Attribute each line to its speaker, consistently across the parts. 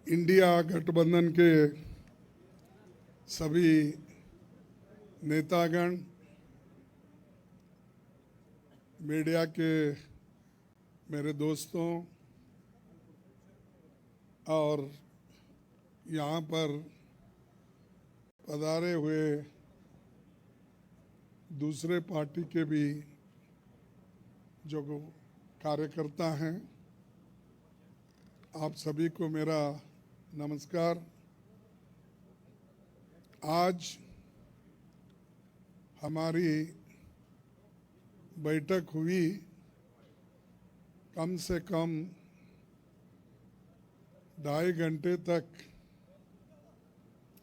Speaker 1: India गठबंधन के सभी नेतागण, मीडिया के मेरे दोस्तों और यहाँ पर पधारे हुए दूसरे पार्टी के भी जो कार्यकर्ता हैं, आप सभी को मेरा नमस्कार। आज हमारी बैठक हुई, कम से कम 2.5 घंटे तक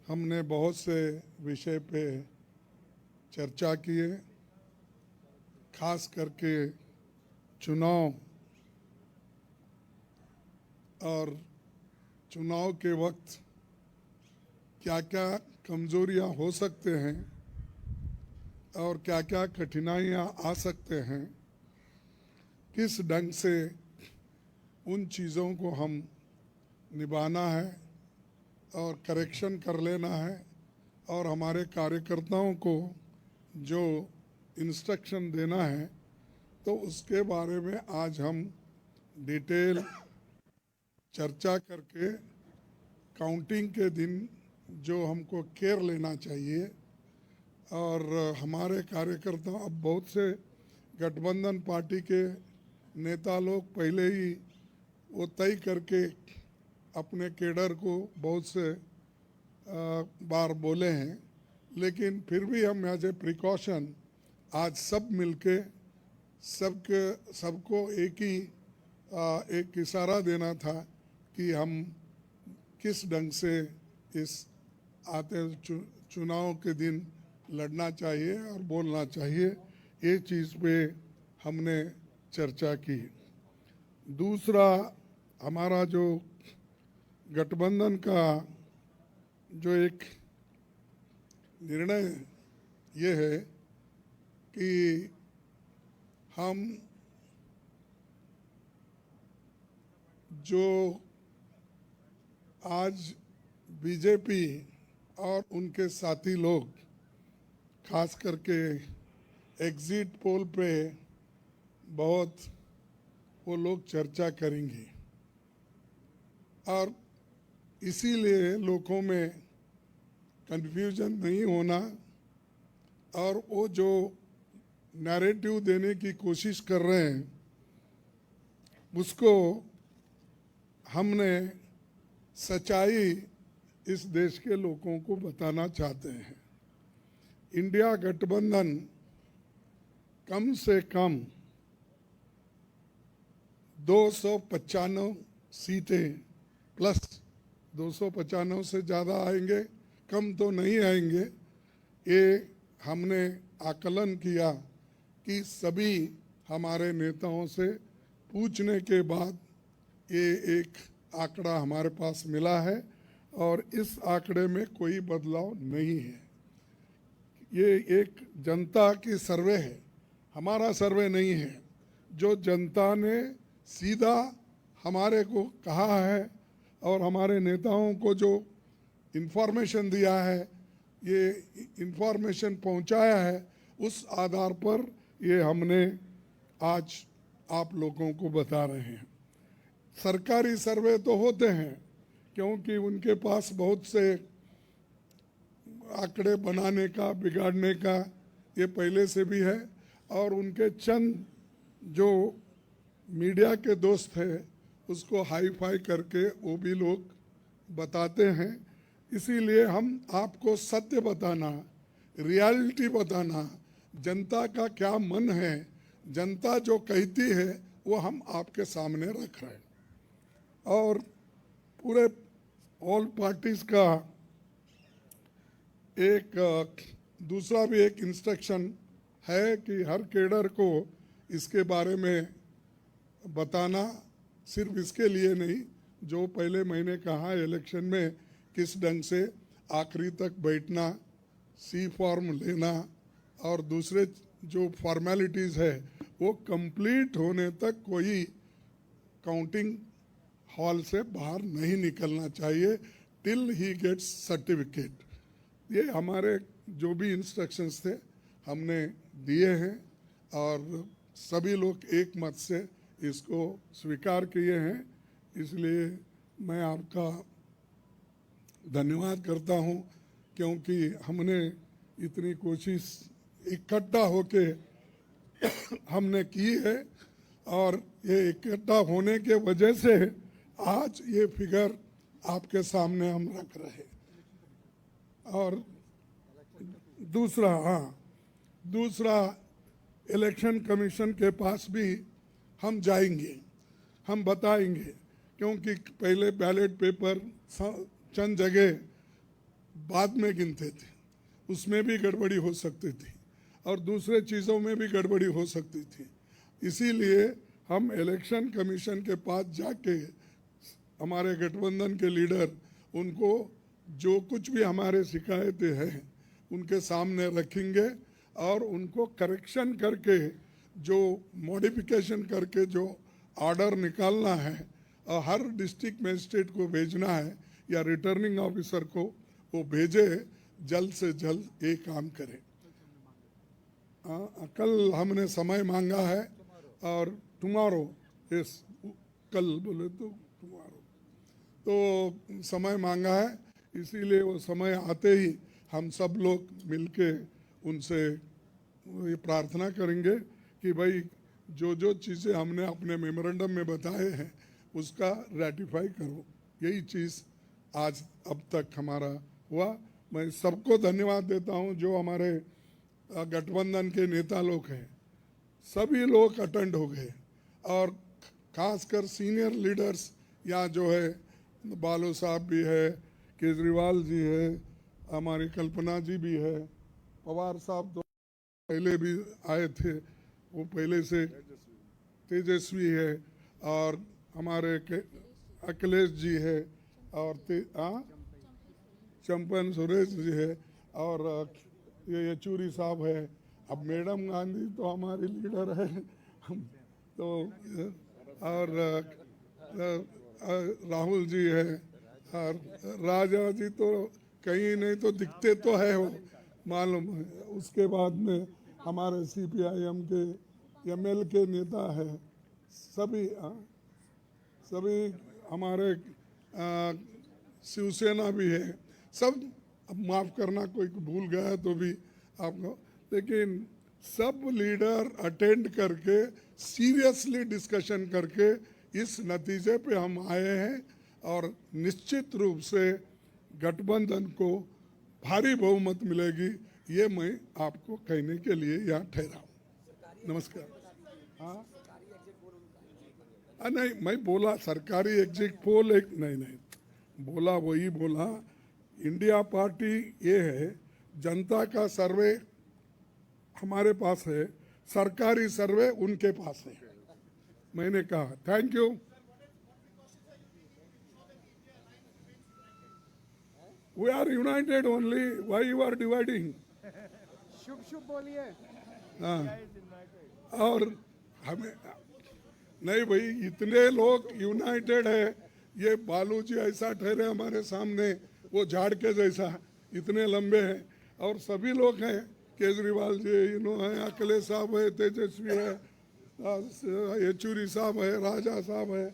Speaker 1: हमने बहुत से विषय पे चर्चा किए, खास करके चुनाव और चुनाव के वक्त क्या क्या कमजोरियां हो सकते हैं और क्या क्या कठिनाइयां आ सकते हैं, किस ढंग से उन चीज़ों को हम निभाना है और करेक्शन कर लेना है और हमारे कार्यकर्ताओं को जो इंस्ट्रक्शन देना है, तो उसके बारे में आज हम डिटेल चर्चा करके काउंटिंग के दिन जो हमको केयर लेना चाहिए। और हमारे कार्यकर्ता, अब बहुत से गठबंधन पार्टी के नेता लोग पहले ही वो तय करके अपने केडर को बहुत से बार बोले हैं, लेकिन फिर भी हम एज ए प्रिकॉशन आज सब मिलके सबको एक इशारा देना था कि हम किस ढंग से इस आते चुनाव के दिन लड़ना चाहिए और बोलना चाहिए। ये चीज़ पे हमने चर्चा की। दूसरा, हमारा जो गठबंधन का जो एक निर्णय ये है कि हम जो आज बीजेपी और उनके साथी लोग खास करके एग्जिट पोल पे बहुत वो लोग चर्चा करेंगे और इसीलिए लोगों में कंफ्यूजन नहीं होना और वो जो नैरेटिव देने की कोशिश कर रहे हैं उसको हमने सच्चाई इस देश के लोगों को बताना चाहते हैं। इंडिया गठबंधन कम से कम 295 सीटें प्लस 295 से ज़्यादा आएंगे, कम तो नहीं आएंगे। ये हमने आकलन किया कि सभी हमारे नेताओं से पूछने के बाद ये एक आंकड़ा हमारे पास मिला है और इस आंकड़े में कोई बदलाव नहीं है। ये एक जनता की सर्वे है, हमारा सर्वे नहीं है। जो जनता ने सीधा हमारे को कहा है और हमारे नेताओं को जो इन्फॉर्मेशन दिया है, ये इन्फॉर्मेशन पहुंचाया है, उस आधार पर ये हमने आज आप लोगों को बता रहे हैं। सरकारी सर्वे तो होते हैं क्योंकि उनके पास बहुत से आंकड़े बनाने का, बिगाड़ने का ये पहले से भी है और उनके चंद जो मीडिया के दोस्त हैं उसको हाई फाई करके वो भी लोग बताते हैं। इसीलिए हम आपको सत्य बताना, रियलिटी बताना, जनता का क्या मन है, जनता जो कहती है वो हम आपके सामने रख रहे हैं। और पूरे ऑल पार्टीज का एक दूसरा भी एक इंस्ट्रक्शन है कि हर केडर को इसके बारे में बताना, सिर्फ इसके लिए नहीं, जो पहले मैंने कहा इलेक्शन में किस ढंग से आखिरी तक बैठना, सी फॉर्म लेना और दूसरे जो फॉर्मेलिटीज़ है वो कंप्लीट होने तक कोई काउंटिंग हॉल से बाहर नहीं निकलना चाहिए टिल ही गेट्स सर्टिफिकेट। ये हमारे जो भी इंस्ट्रक्शंस थे हमने दिए हैं और सभी लोग एक मत से इसको स्वीकार किए हैं, इसलिए मैं आपका धन्यवाद करता हूं, क्योंकि हमने इतनी कोशिश इकट्ठा होके हमने की है और ये इकट्ठा होने के वजह से आज ये फिगर आपके सामने हम रख रहे हैं। और दूसरा इलेक्शन कमीशन के पास भी हम जाएंगे, हम बताएंगे, क्योंकि पहले बैलेट पेपर चंद जगह बाद में गिनते थे, उसमें भी गड़बड़ी हो सकती थी और दूसरे चीज़ों में भी गड़बड़ी हो सकती थी। इसीलिए हम इलेक्शन कमीशन के पास जाके हमारे गठबंधन के लीडर उनको जो कुछ भी हमारे शिकायतें हैं उनके सामने रखेंगे और उनको करेक्शन करके जो मॉडिफिकेशन करके जो ऑर्डर निकालना है और हर डिस्ट्रिक्ट मजिस्ट्रेट को भेजना है या रिटर्निंग ऑफिसर को वो भेजे, जल्द से जल्द ये काम करें। कल हमने समय मांगा है और टुमारो, इस कल बोले तो टुमारो तो समय मांगा है, इसीलिए वो समय आते ही हम सब लोग मिलके उनसे ये प्रार्थना करेंगे कि भाई जो जो चीज़ें हमने अपने मेमोरेंडम में बताए हैं उसका रेटिफाई करो। यही चीज़ आज अब तक हमारा हुआ। मैं सबको धन्यवाद देता हूं जो हमारे गठबंधन के नेता लोग हैं, सभी लोग अटेंड हो गए और खासकर सीनियर लीडर्स यहाँ जो है, बालू साहब भी है, केजरीवाल जी है, हमारी कल्पना जी भी है, पवार साहब तो पहले भी आए थे, वो पहले से तेजस्वी है, और हमारे अखिलेश जी है, और चंपन सुरेश जी है, और ये येचूरी साहब है। अब मैडम गांधी तो हमारी लीडर है तो, और राहुल जी है, और राजा जी तो कहीं नहीं तो दिखते तो है वो मालूम है। उसके बाद में हमारे CPIM के ML के नेता है, सभी हमारे शिवसेना भी है, सब। अब माफ़ करना कोई भूल गया तो भी आपको, लेकिन सब लीडर अटेंड करके सीरियसली डिस्कशन करके इस नतीजे पे हम आए हैं और निश्चित रूप से गठबंधन को भारी बहुमत मिलेगी, ये मैं आपको कहने के लिए यहाँ ठहरा हूँ। नमस्कार। हाँ नहीं, मैं बोला सरकारी एग्जिट पोल एक नहीं बोला, वही बोला। इंडिया पार्टी ये है, जनता का सर्वे हमारे पास है, सरकारी सर्वे उनके पास है। मैंने कहा thank you. We are united only, why you are dividing?
Speaker 2: शुभ शुभ बोलिए।
Speaker 1: हाँ, और हमें नहीं भाई, इतने लोग यूनाइटेड है, ये बालू जी ऐसा ठहरे हमारे सामने, वो झाड़ के जैसा, इतने लंबे हैं, और सभी लोग हैं, केजरीवाल जी हैं, अखिलेश साहब है, तेजस्वी है, येचूरी साहब है, राजा साहब है,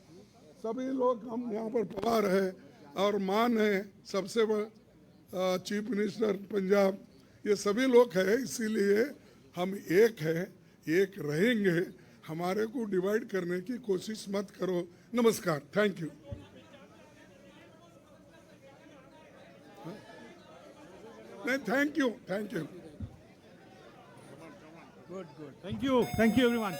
Speaker 1: सभी लोग हम यहाँ पर पवार है, और मान है सबसे बड़ा चीफ मिनिस्टर पंजाब, ये सभी लोग हैं। इसीलिए हम एक है, एक रहेंगे। हमारे को डिवाइड करने की कोशिश मत करो। नमस्कार, थैंक यू। नहीं, thank you.
Speaker 2: Good good, thank you everyone.